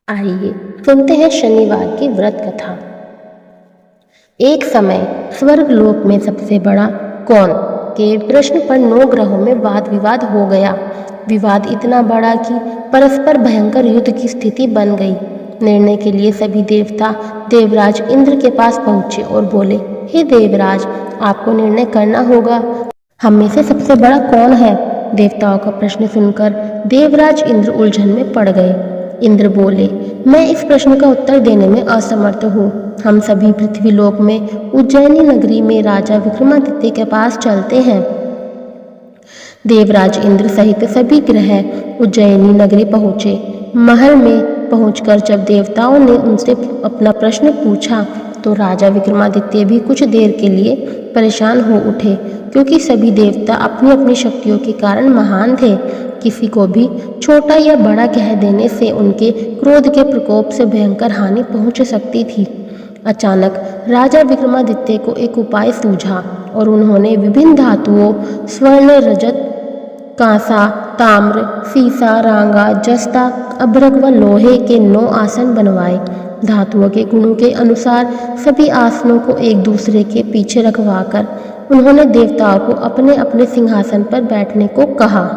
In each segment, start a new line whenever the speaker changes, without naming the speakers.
आइए सुनते हैं शनिवार की व्रत कथा। एक समय स्वर्गलोक में सबसे बड़ा कौन के प्रश्न पर 9 ग्रहों में वाद विवाद हो गया। विवाद इतना बड़ा कि परस्पर भयंकर युद्ध की स्थिति बन गई। निर्णय के लिए सभी देवता देवराज इंद्र के पास पहुंचे और बोले, हे देवराज, आपको निर्णय करना होगा। हम में से सबसे बड़ा कौन है? देवताओं का प्रश्न सुनकर देवराज इंद्र उलझन में पड़ गए। इंद्र बोले, मैं इस प्रश्न का उत्तर देने में असमर्थ हूँ। हम सभी पृथ्वी लोक में उज्जैनी नगरी में राजा विक्रमादित्य के पास चलते हैं। देवराज इंद्र सहित सभी ग्रह उज्जैनी नगरी पहुँचे। महल में पहुंचकर जब देवताओं ने उनसे अपना प्रश्न पूछा तो राजा विक्रमादित्य भी कुछ देर के लिए परेशान हो उठे, क्योंकि सभी देवता अपनी अपनी शक्तियों के कारण महान थे। किसी को भी छोटा या बड़ा कह देने से उनके क्रोध के प्रकोप से भयंकर हानि पहुंच सकती थी। अचानक राजा विक्रमादित्य को एक उपाय सूझा और उन्होंने विभिन्न धातुओं स्वर्ण, रजत, कांसा, ताम्र, सीसा, रांगा, जस्ता, अभ्रक व लोहे के 9 आसन बनवाए। धातुओं के गुणों के अनुसार सभी आसनों को एक दूसरे के पीछे रखवाकर उन्होंने देवताओं को अपने अपने सिंहासन पर बैठने को कहा।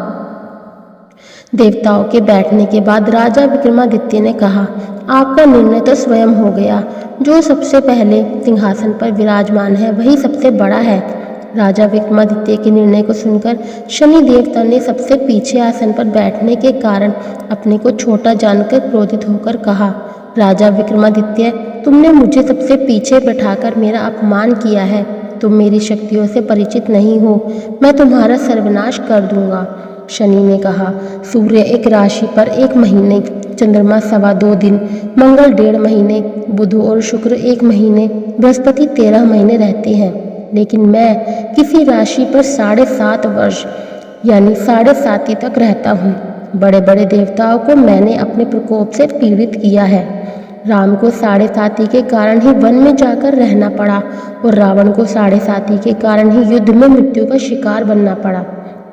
देवताओं के बैठने के बाद राजा विक्रमादित्य ने कहा, आपका निर्णय तो स्वयं हो गया। जो सबसे पहले सिंहासन पर विराजमान है वही सबसे बड़ा है। राजा विक्रमादित्य के निर्णय को सुनकर शनि देवता ने सबसे पीछे आसन पर बैठने के कारण अपने को छोटा जानकर क्रोधित होकर कहा, राजा विक्रमादित्य, तुमने मुझे सबसे पीछे बैठाकर मेरा अपमान किया है। तुम मेरी शक्तियों से परिचित नहीं हो। मैं तुम्हारा सर्वनाश कर दूंगा। शनि ने कहा, सूर्य एक राशि पर 1 महीने, चंद्रमा 2.25 दिन, मंगल 1.5 महीने, बुध और शुक्र 1 महीने, बृहस्पति 13 महीने रहते हैं, लेकिन मैं किसी राशि पर 7.5 वर्ष यानी 7.5 तक रहता हूँ। बड़े बड़े देवताओं को मैंने अपने प्रकोप से पीड़ित किया है। राम को 7.5 के कारण ही वन में जाकर रहना पड़ा और रावण को 7.5 के कारण ही युद्ध में मृत्यु का शिकार बनना पड़ा।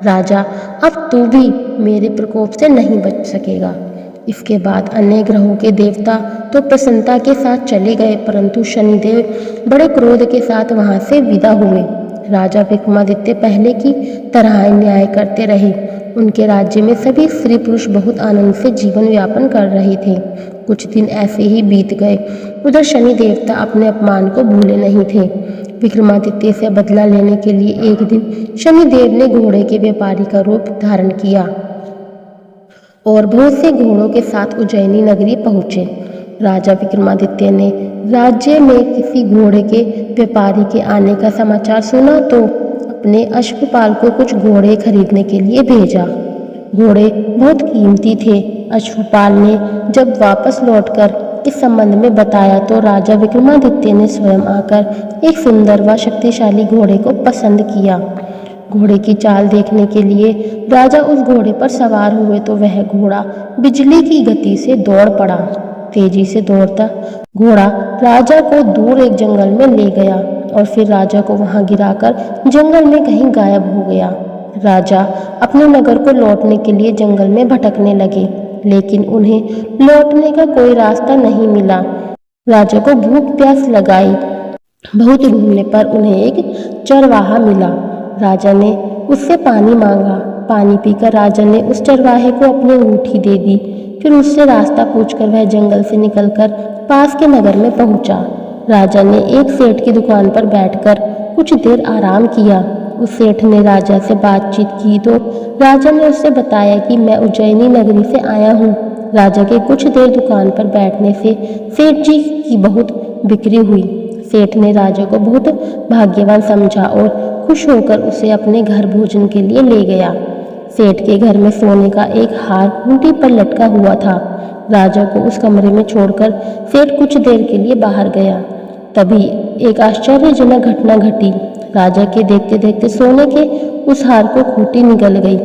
राजा, अब तू भी मेरे प्रकोप से नहीं बच सकेगा। इसके बाद अन्य ग्रहों के देवता तो प्रसन्नता के साथ चले गए, परंतु शनिदेव बड़े क्रोध के साथ वहां से विदा हुए। राजा विक्रमादित्य पहले की तरह न्याय करते रहे। उनके राज्य में सभी स्त्री पुरुष बहुत आनंद से जीवन यापन कर रहे थे। कुछ दिन ऐसे ही बीत गए। उधर शनि देवता अपने अपमान को भूले नहीं थे। विक्रमादित्य से बदला लेने के लिए एक दिन शनिदेव ने घोड़े के व्यापारी का रूप धारण किया और बहुत से घोड़ों के साथ उज्जैनी नगरी पहुंचे। राजा विक्रमादित्य ने राज्य में किसी घोड़े के व्यापारी के आने का समाचार सुना तो अपने अश्वपाल को कुछ घोड़े खरीदने के लिए भेजा। घोड़े बहुत कीमती थे। अश्वपाल ने जब वापस लौटकर इस संबंध में बताया तो राजा विक्रमादित्य ने स्वयं आकर एक सुंदर व शक्तिशाली घोड़े को पसंद किया। घोड़े की चाल देखने के लिए राजा उस घोड़े पर सवार हुए तो वह घोड़ा बिजली की गति से दौड़ पड़ा। तेजी से दौड़ता घोड़ा राजा को दूर एक जंगल में ले गया और फिर राजा को वहां गिराकर जंगल में कहीं गायब हो गया। राजा अपने नगर को लौटने के लिए जंगल में भटकने लगे, लेकिन उन्हें लौटने का कोई रास्ता नहीं मिला। राजा को भूख प्यास लगाई। बहुत ढूंढने पर उन्हें एक चरवाहा मिला। राजा ने उससे पानी मांगा। पानी पीकर राजा ने उस चरवाहे को अपनी अंगूठी दे दी। फिर उससे रास्ता पूछकर वह जंगल से निकलकर पास के नगर में पहुंचा। राजा ने एक सेठ की दुकान पर बैठकर कुछ देर आराम किया। उस सेठ ने राजा से बातचीत की तो राजा ने उससे बताया कि मैं उज्जैनी नगरी से आया हूँ। राजा के कुछ देर दुकान पर बैठने से सेठ जी की बहुत बिक्री हुई। सेठ ने राजा को बहुत भाग्यवान समझा और खुश होकर उसे अपने घर भोजन के लिए ले गया। सेठ के घर में सोने का एक हार खूंटी पर लटका हुआ था। राजा को उस कमरे में छोड़कर सेठ कुछ देर के लिए बाहर गया। तभी एक आश्चर्यजनक घटना घटी। राजा के देखते देखते सोने के उस हार को खूंटी निगल गई।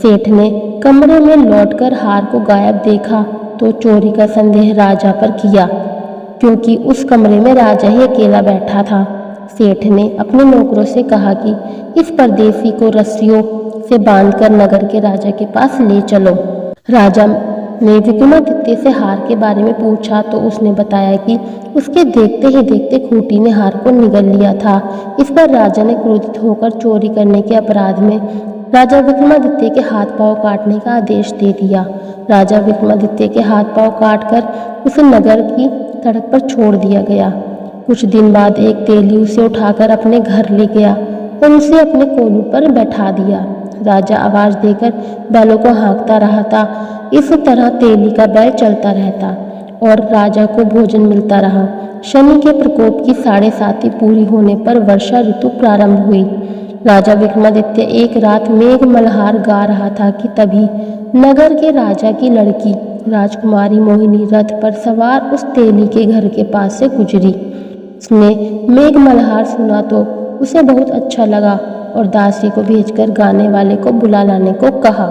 सेठ ने कमरे में लौटकर हार को गायब देखा तो चोरी का संदेह राजा पर किया, क्योंकि उस कमरे में राजा ही अकेला बैठा था। सेठ ने अपने नौकरों से कहा कि इस परदेसी को रस्सियों से बांधकर नगर के राजा के पास ले चलो। राजा ने विक्रमादित्य से हार के बारे में पूछा तो उसने बताया कि उसके देखते ही देखते खूंटी ने हार को निगल लिया था। इस पर राजा ने क्रोधित होकर चोरी करने के अपराध में राजा विक्रमादित्य के हाथ पांव काटने का आदेश दे दिया। राजा विक्रमादित्य के हाथ पांव काटकर उसे नगर की सड़क पर छोड़ दिया गया। कुछ दिन बाद एक तेली उसे उठाकर अपने घर ले गया और उसे अपने कोलू पर बैठा दिया। राजा आवाज देकर बैलों को हाँकता रहा था। इस तरह तेली का बैल चलता रहता और राजा को भोजन मिलता रहा। शनि के प्रकोप की 7.5 पूरी होने पर वर्षा ऋतु प्रारंभ हुई। राजा विक्रमादित्य एक रात मेघ मल्हार गा रहा था कि तभी नगर के राजा की लड़की राजकुमारी मोहिनी रथ पर सवार उस तेली के घर के पास से गुजरी। उसने मेघ मल्हार सुना तो उसे बहुत अच्छा लगा और दासी को भेजकर गाने वाले को बुला लाने को कहा।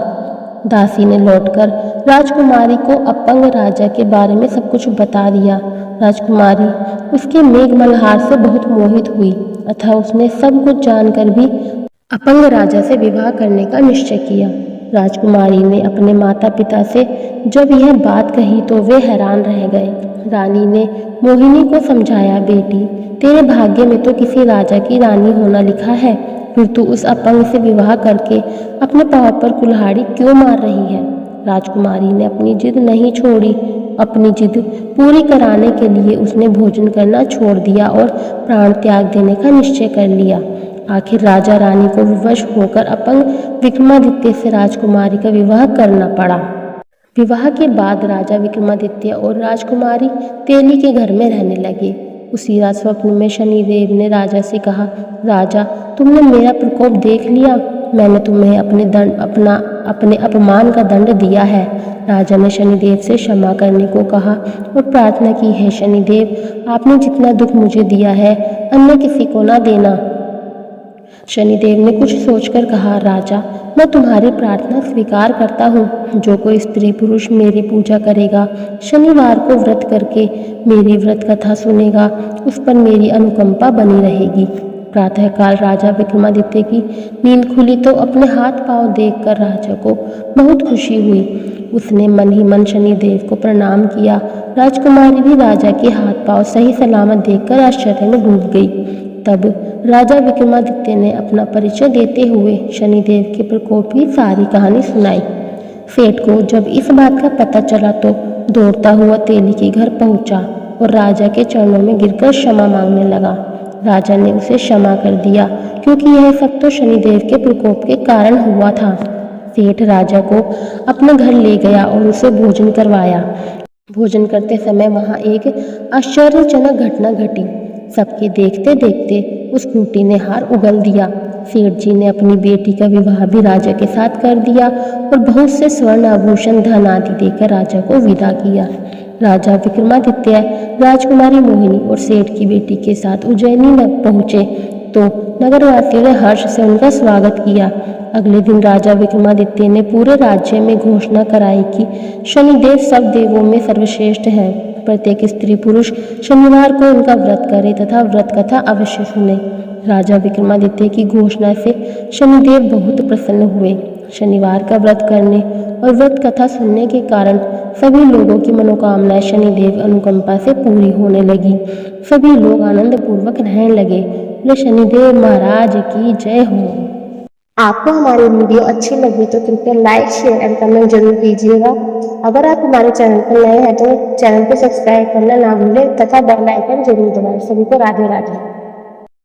दासी ने लौटकर राजकुमारी को अपंग राजा के बारे में सब कुछ बता दिया। राजकुमारी उसके मेघ मल्हार से बहुत मोहित हुई अतः उसने सब कुछ जानकर भी अपंग राजा से विवाह करने का निश्चय किया। राजकुमारी ने अपने माता पिता से जब यह बात कही तो वे हैरान रह गए। रानी ने मोहिनी को समझाया, बेटी तेरे भाग्य में तो किसी राजा की रानी होना लिखा है, फिर तू उस अपंग से विवाह करके अपने पाँव पर कुल्हाड़ी क्यों मार रही है। राजकुमारी ने अपनी जिद नहीं छोड़ी। अपनी जिद पूरी कराने के लिए उसने भोजन करना छोड़ दिया और प्राण त्याग देने का निश्चय कर लिया। आखिर राजा रानी को विवश होकर अपंग विक्रमादित्य से राजकुमारी का विवाह करना पड़ा। विवाह के बाद राजा विक्रमादित्य और राजकुमारी तेली के घर में रहने लगे। उसी रात स्वप्न में शनिदेव ने राजा से कहा, राजा तुमने मेरा प्रकोप देख लिया, मैंने तुम्हें अपने अपमान का दंड दिया है। राजा ने शनिदेव से क्षमा करने को कहा और प्रार्थना की है, शनिदेव आपने जितना दुख मुझे दिया है अन्य किसी को ना देना। शनिदेव ने कुछ सोचकर कहा, राजा मैं तुम्हारी प्रार्थना स्वीकार करता हूँ। जो कोई स्त्री पुरुष मेरी पूजा करेगा, शनिवार को व्रत करके मेरी व्रत कथा सुनेगा, उस पर मेरी अनुकंपा बनी रहेगी। प्रातःकाल राजा विक्रमादित्य की नींद खुली तो अपने हाथ पांव देखकर राजा को बहुत खुशी हुई। उसने मन ही मन शनिदेव को प्रणाम किया। राजकुमारी भी राजा के हाथ पांव सही सलामत देखकर आश्चर्य में डूब गई। तब राजा विक्रमादित्य ने अपना परिचय देते हुए शनिदेव के प्रकोप की सारी कहानी सुनाई। सेठ को जब इस बात का पता चला तो दौड़ता हुआ तेली के घर पहुंचा और राजा के चरणों में गिरकर क्षमा मांगने लगा। राजा ने उसे क्षमा कर दिया क्योंकि यह सब तो शनिदेव के प्रकोप के कारण हुआ था। सेठ राजा को अपने घर ले गया और उसे भोजन करवाया। भोजन करते समय वहां एक आश्चर्यजनक घटना घटी। सबके देखते देखते उस खूंटी ने हार उगल दिया। सेठ जी ने अपनी बेटी का विवाह भी राजा के साथ कर दिया और बहुत से स्वर्ण आभूषण धन आदि देकर राजा को विदा किया। राजा विक्रमादित्य राजकुमारी मोहिनी और सेठ की बेटी के साथ उज्जैनी पहुंचे तो नगरवासियों ने हर्ष से उनका स्वागत किया। अगले दिन राजा विक्रमादित्य ने पूरे राज्य में घोषणा कराई कि शनिदेव सब देवों में सर्वश्रेष्ठ है। प्रत्येक स्त्री पुरुष शनिवार को उनका व्रत करे तथा व्रत कथा अवश्य सुने। राजा विक्रमादित्य की घोषणा से शनिदेव बहुत प्रसन्न हुए। शनिवार का व्रत करने और व्रत कथा सुनने के कारण सभी लोगों की मनोकामनाएं शनिदेव अनुकंपा से पूरी होने लगी। सभी लोग आनंद पूर्वक रहने लगे। बोले शनिदेव महाराज की जय हो। आपको हमारी वीडियो अच्छी लगी तो कृपया लाइक, शेयर एंड कमेंट जरूर कीजिएगा। अगर आप हमारे चैनल पर नए हैं तो चैनल को सब्सक्राइब करना ना भूलें तथा बेल आइकन जरूर दबाएं। सभी को राधे राधे।